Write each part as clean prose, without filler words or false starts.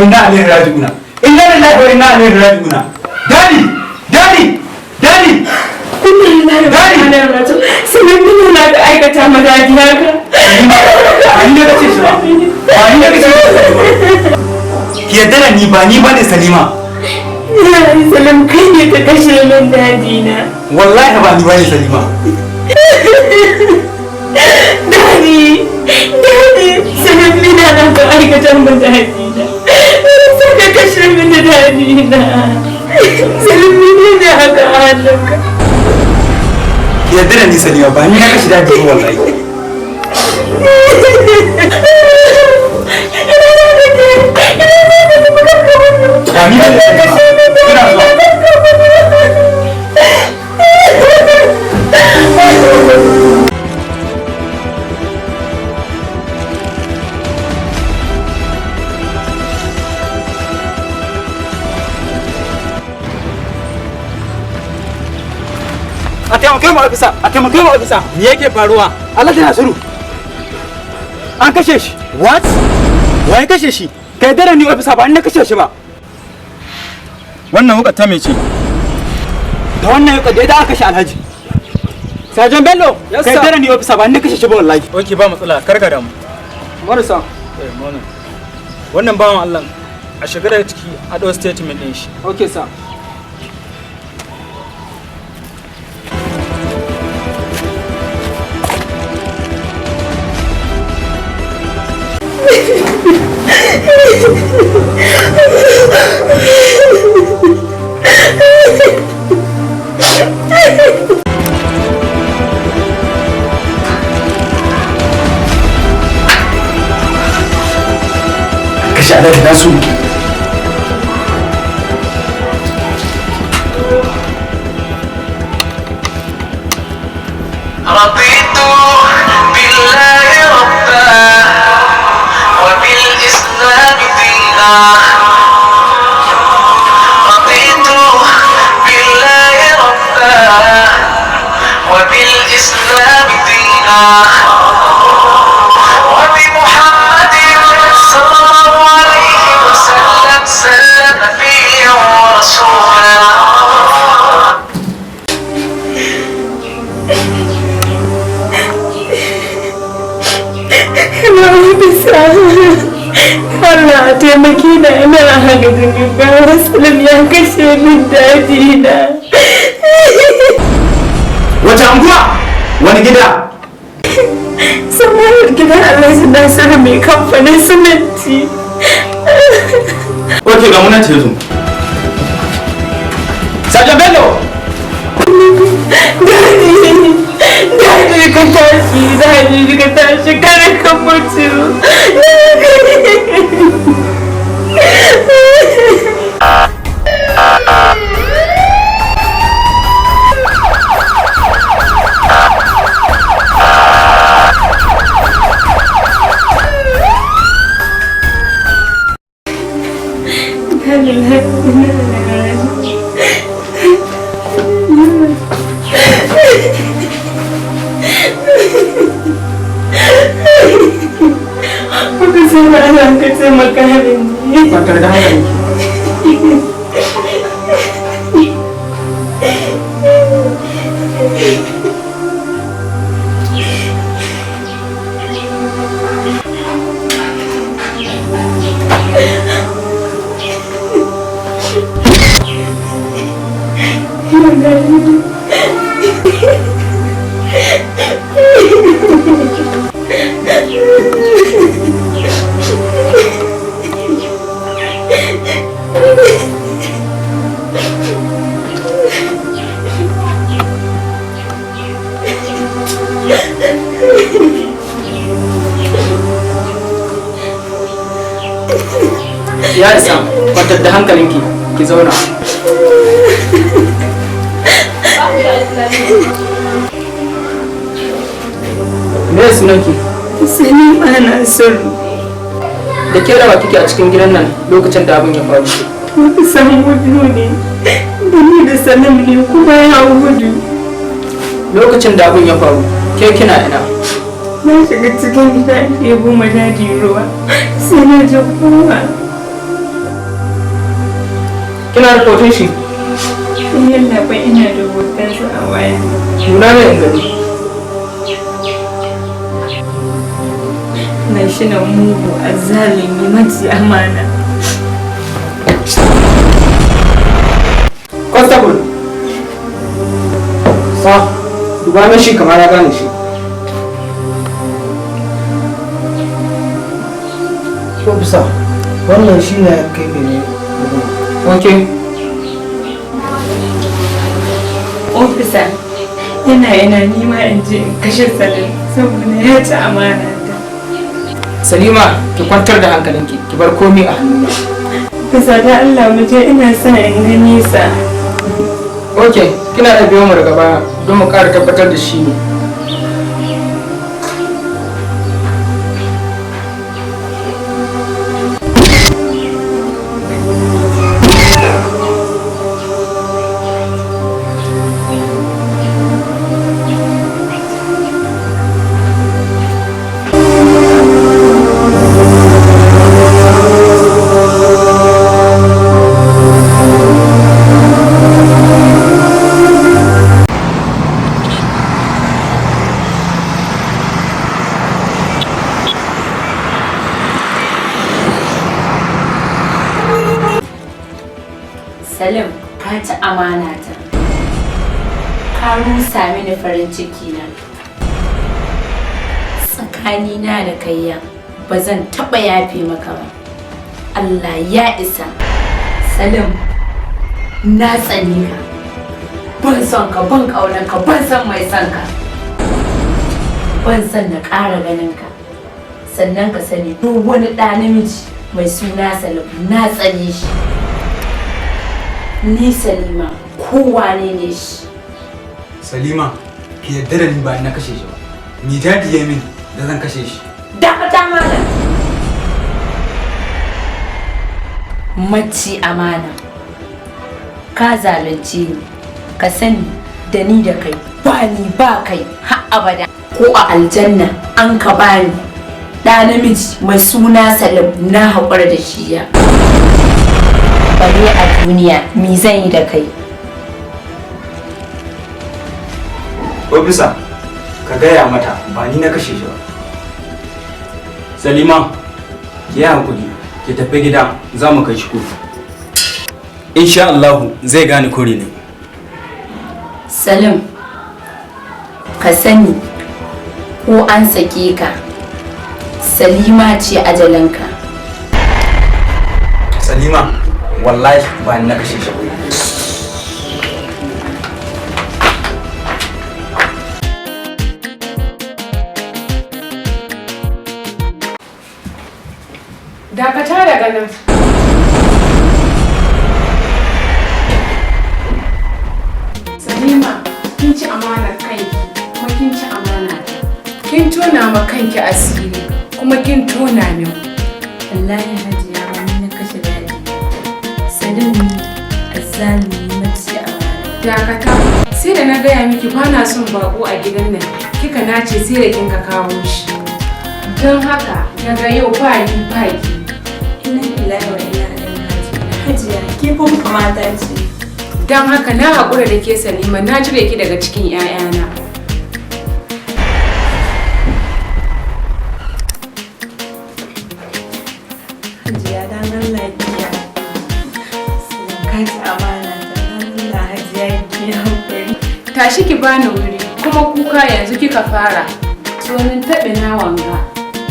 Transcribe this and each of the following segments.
inna ilaihi raji'un. Inna lillahi wa inna ilaihi raji'un. Daddy! Sanin nuna na ka aikata ma daji haka. Ba ni da kace shi ba. Ki yadda da ni ba ne Salima. Salim kai ne ka kashe min daji na. Wallahi ba ni ba ne Salima. Dadi, sanin nuna na ka aikata ma daji na. Sai ka kashe min daji na. Salim ne haka a hannunka. Yadda da ni Salima ba ni na kashi daji ba wallahi. Ba ni da Salima. Ina zuwa. A taimake mu ofisa. Me yake faruwa? Allah ta Nasiru. An kashe shi. What? Wai kashe shi? Kai dare ni ofisa ba ni na kashe shi ba. Wannan wuka ta mece? Da wannan yuka da aka kashe Alhaji. Sajan Bello, kai dare ni ofisa ba ni na kashe shi ba wallahi. Okay, ba matsala, karka da mu. Marasa. Wannan bawan Allah a shiga da ciki a ɗau statement ɗin shi. Okay sir. Kashe Alhaji Nasiru. رضيت بالله ربا وبالإسلام دينا رضيت بالله ربا وبالإسلام دينا وبمحمد صلى الله عليه وسلم سلم نبيا ورسولا Allah taimaki na ina hagajin gaggawa Salim ya kashe min daji na. Wace anguwa? Wani gida? Samayar gidan Alhaji Nasiru mai kamfanin siminti. Oke ga muna ce zo. Sajan Bello! Daji ka tashi kada ka mutu. Ka taimaka min. Kwantar da hankali. Ya isa, kwantar da hankalinki, ki zauna. Me sunanki? Salima Nasiru. Da ke rawa kike a cikin gidan nan lokacin da abin ya faru? Wata samun gudu ne, da ni da Salim ne kuma ya gudu. Lokacin da abin ya faru, ke kina ina? Na shiga cikin gida ɗebo madadi ruwa, sai na ji kowa. Kina da hoton shi? Yalla bai ina da hotonsa a waya. Nuna mai in gani. Na shi na mugu azzalimi maji amana. Constable. Sa, duba mai shi kamar ya gane shi. Ofisa, wannan shi ne kai ne. Okay. Ofisa, yana nima in je in kashe Salim saboda ya ci amana ta. Salima, ki kwantar da hankalinki, ki bar komai a hannuna. Bisa da Allah mu je ina sa in ga nisa. Okay, kina da biyo mu daga baya don mu ƙara tabbatar da shi ne. Salim, ka ci amana ta. Ka rusa mini farin ciki na. Tsakanina da kayya ba zan taɓa yafe maka ba. Allah ya isa. Salim, na tsani ka. Ban son ka, ban ƙaunar ka, ban son mai son ka. Ban son na ƙara ganin ka. Sannan ka sani duk wani ɗa namiji mai suna Salim na tsane shi. Ni Salima, kowane ne shi? Salima, ki yarda da ni ba na kashe shi ba. Ni dadi ya min da zan kashe shi. Dakata malam. Mace amana. Ka zalunce ni. Ka sani da ni da kai ba ni ba kai har abada. Ko a aljanna an ka bani ɗa namiji mai suna Salim na haƙura da shi ya. Bare a duniya me zan yi da kai? Ofisa, ka gaya mata ba ni na kashe shi ba. Salima, ki yi hankuli, ki tafi gida za mu kai shi kotu. Insha Allah zai gane kore ne. Salim, ka sani ko an sake ka, Salima ce ajalanka. Salima, wallahi ba ni na kashe shi ba. Dakata daga nan. Salima, kin ci amanar kanki kuma kin ci amana ta. Kin tona ma kanki asiri kuma kin tona min. Wallahi Hajiya ba ni na kashe daji. Salim ne azzalimi mace amana. Dakata, sai da na gaya miki ba na son bako a gidan nan. Kika nace sai da kin ka kawo shi. Don haka daga yau ba ni ba ki. Inna lillahi wa inna ilaihi raji'un. Hajiya, ke kuma kamata ce. Don haka na haƙura da ke Salima, na cire ki daga cikin 'ya'yana. Hajiya dan Allah kiya. Ka ci amana ta dan Allah Hajiya ki haƙuri. Tashi ki bani wuri kuma kuka yanzu kika fara. Tsonin taɓe na wanga.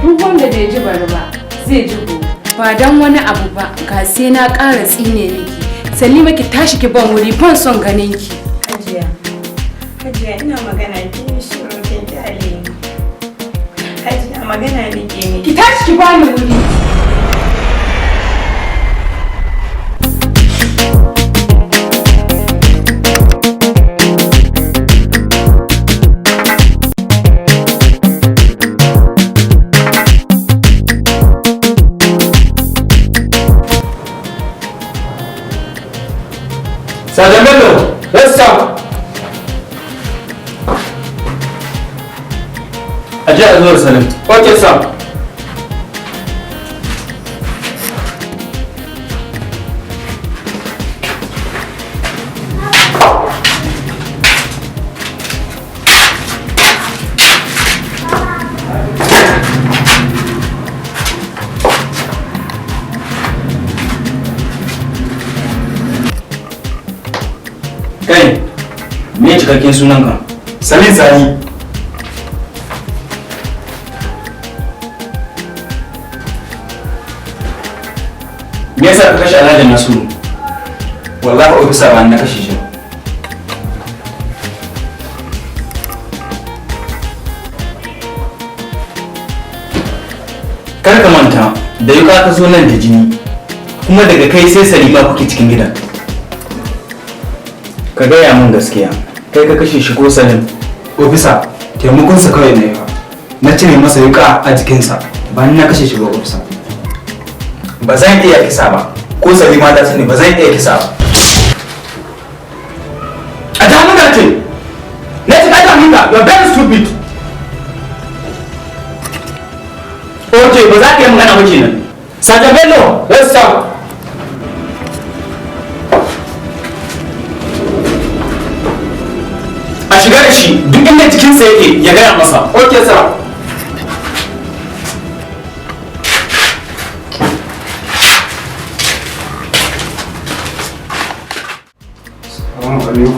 Duk wanda bai ji bari ba zai ji gobe. Ba don wani abu ba ga sai na ƙara tsine miki. Salima ki tashi ki ban wuri ban son ganin ki. Hajiya. Hajiya ina magana ki shiru kin kyale ni. Hajiya magana nake miki. Ki tashi ki bani wuri. Sergeant Bello, let's stop. Aje a zuwa Salim. Okay, sir. me cikakken sunanka? Salim Sani. Me yasa ka kashe Alhaji Nasiru? Wallahi ofisa ba na kashe shi. Kar ka manta da yuka ka zo nan da jini kuma daga kai sai Salima kuke cikin gidan. Ka gaya min gaskiya kai ka kashe shi ko Salim? Ofisa taimakonsa kawai na yi na cire masa yuka a jikinsa ba ni na kashe shi ba ofisa. Ba zan iya kisa ba ko Salima ta sani ba zan iya kisa ba. A ta nuna ce na ci ƙasa nuna you are very stupid. Ok, ba za ka yi magana ba kenan. Saja Bello, let's start. A shiga da shi duk inda jikinsa yake ya gaya masa. Okay sir. Assalamu alaikum.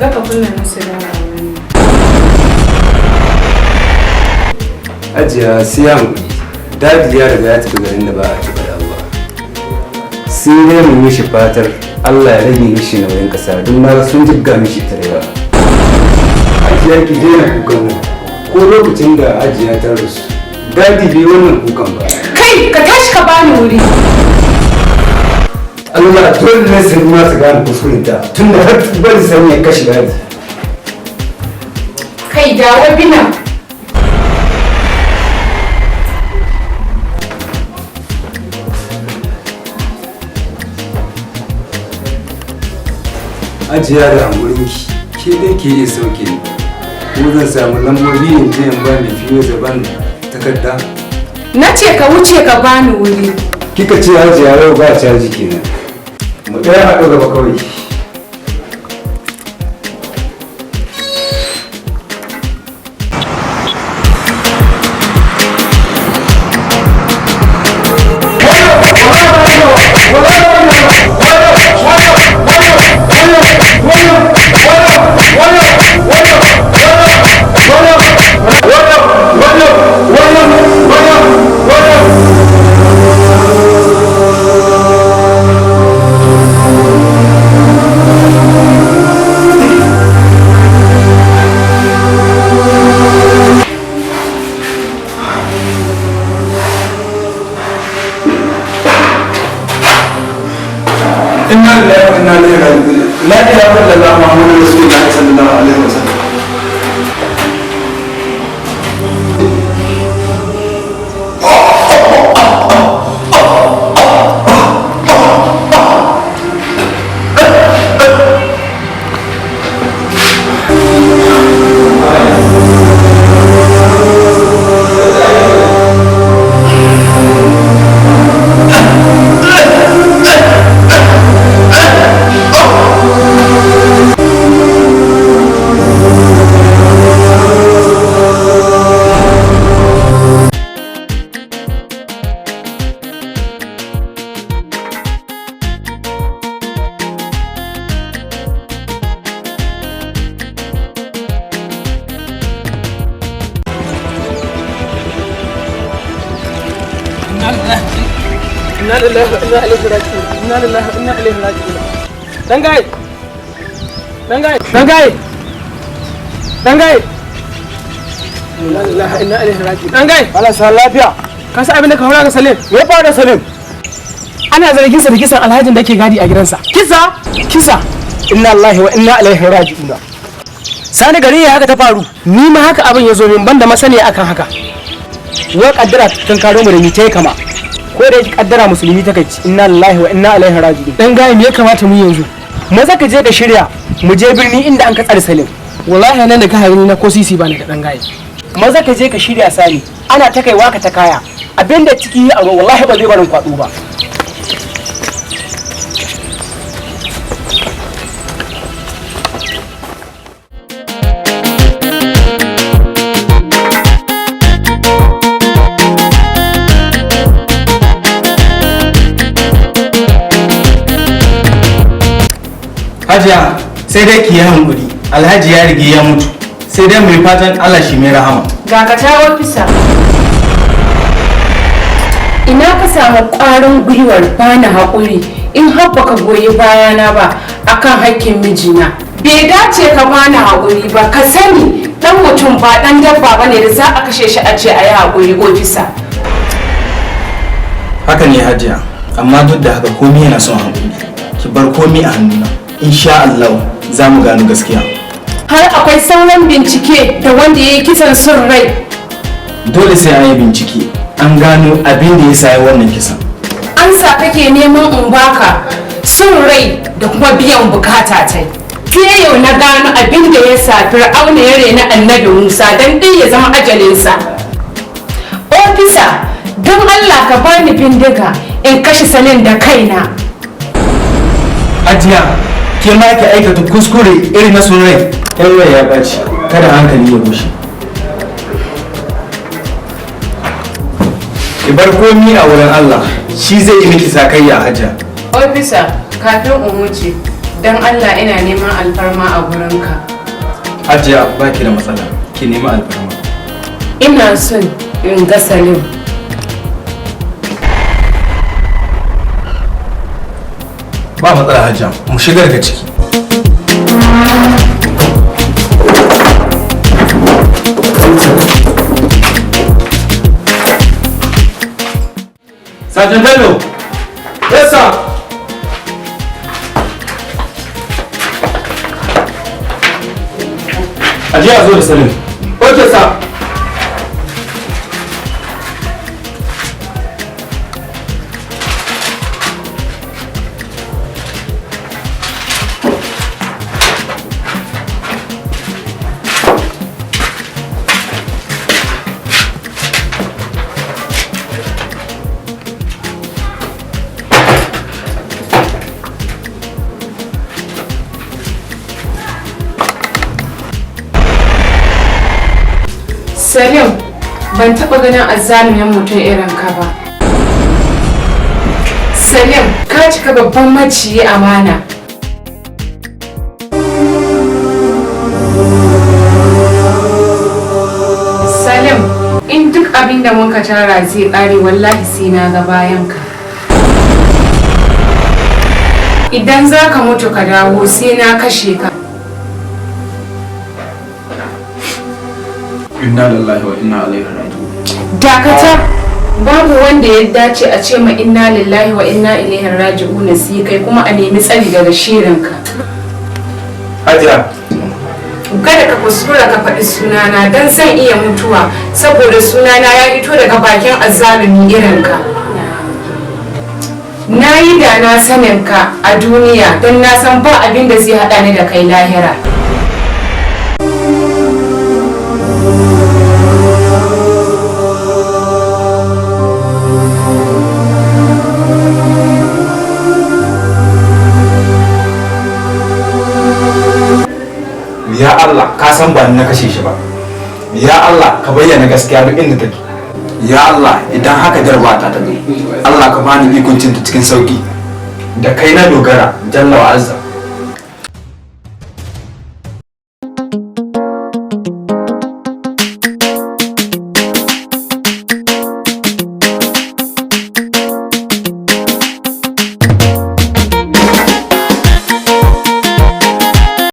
Zaka kunna musu da wani. Ajiya Siyam Dadi ya riga ya tafi garin da ba a taɓa da Allah. Sai dai mu mishi fatar Allah ya rage mishi nauyin ƙasa don na sun jibga mishi tarewa. Ajiya ki daina kukan nan ko lokacin da Ajiya ta rasu Dadi bai wannan kukan ba. Kai ka tashi ka bani wuri. Allah dole ne sai ma su gane kuskurinta tun da har bari sani ya kashe Dadi. Kai dawo bina. Ajiya da hamurinki ke dai ke iya sauke ni ko zan samu lambobi in je in ba ni fiye da ban takarda. Na ce ka wuce ka bani wuri. Kika ce Hajiya yau ba caji kenan. Mu ɗaya haɗu gaba kawai. Inna lillahi wa inna ilaihi raji'un. La ilaha illallah Muhammadur Rasulullah sallallahu alaihi wasallam. Inna lillahi wa inna ilaihi raji'un. Inna lillahi wa inna ilaihi raji'un. Dangai. Dangai. Dangai. Dangai. Inna lillahi wa inna ilaihi raji'un. Dangai. Allah sa lafiya. Ka san abin da ka hura ga Salim? Me ya faru da Salim? Ana zargin sa da kisan alhajin da ke gadi a gidansa. Kisa? Kisa. Inna lillahi wa inna ilaihi raji'un. Sani gari ya haka ta faru. Ni ma haka abin ya zo min banda masaniya akan haka. Wa kaddara tun karo mu da ni tai kama. Ko da yake kaddara musulmi ta kai inna lillahi wa inna ilaihi raji'un. Dan gaye me ya kamata mu yanzu? Maza ka je ka shirya mu je birni inda an ka tsare Salim. Wallahi nan da ka hayi na ko sisi bani da dan gaye. Maza ka je ka shirya Sani. Ana ta kai waka ta kaya. Abinda ciki a wallahi ba zai barin kwado ba. Hajiya sai dai ki yi hankuri, Alhaji ya rige ya mutu, sai dai mai fatan Allah shi mai rahama. Dakata ofisa. Ina ka samu ƙwarin gwiwar bani haƙuri in har baka goyi bayana ba akan haƙƙin mijina. Bai dace ka bani haƙuri ba, ka sani dan mutum ba dan dabba bane da za a kashe shi a ce a yi haƙuri ofisa. Haka ne Hajiya, amma duk da haka komai yana son hankali. Ki bar komai a hannuna. Insha Allah za mu gano gaskiya. Har akwai sauran bincike da wanda ya yi kisan son rai. Dole sai an yi bincike, an gano abin da ya sa wannan kisan. An sa kake neman in baka son rai da kuma biyan bukata ta. Sai yau na gano abin da ya sa Fir'auna ya rena Annabi Musa dan ɗin ya zama ajalinsa. Ofisa, don Allah ka bani bindiga in kashe Salim da kaina. Hajiya, ke ma ki aikata kuskure irin na surai. Yarwa ya ɓaci, kada hankali ya bushe. Ki bar komi a wurin Allah, shi zai yi miki sakayya Hajiya. Ofisa, kafin in wuce, don Allah ina neman alfarma a gurinka. Hajiya ba ki da matsala, ki nemi alfarma. Ina son in ga Salim. Ba matsala Hajiya, mu shigar da ciki. Sergeant Bello! Yes, sir! Aje a zo da Salim. Okay, sir. Salim, ban taɓa ganin azzalumin mutum irin ka ba. Salim, ka cika babban maciyi amana. Salim, in duk abin da muka tara zai ƙare wallahi sai na ga bayanka. Idan za ka mutu ka dawo sai na kashe ka. Inna lillahi wa inna ilaihi raji'un. Dakata, babu wanda ya dace a ce ma inna lillahi wa inna ilaihi raji'un sai kai kuma a nemi tsari daga shirinka. Hajiya. Kada ka kuskura ka faɗi sunana don zan iya mutuwa saboda sunana ya fito daga bakin azzalumi irinka. Na yi da na sanin ka a duniya don na san ba abin da zai haɗa ni da kai lahira. Ya Allah, ka san ba ni na kashe shi ba. Ya Allah, ka bayyana gaskiya duk inda take. Ya Allah, idan haka jarbata ta zo, Allah ka bani ikuncin ta cikin sauki. Da kai na dogara, Jalla wa Azza.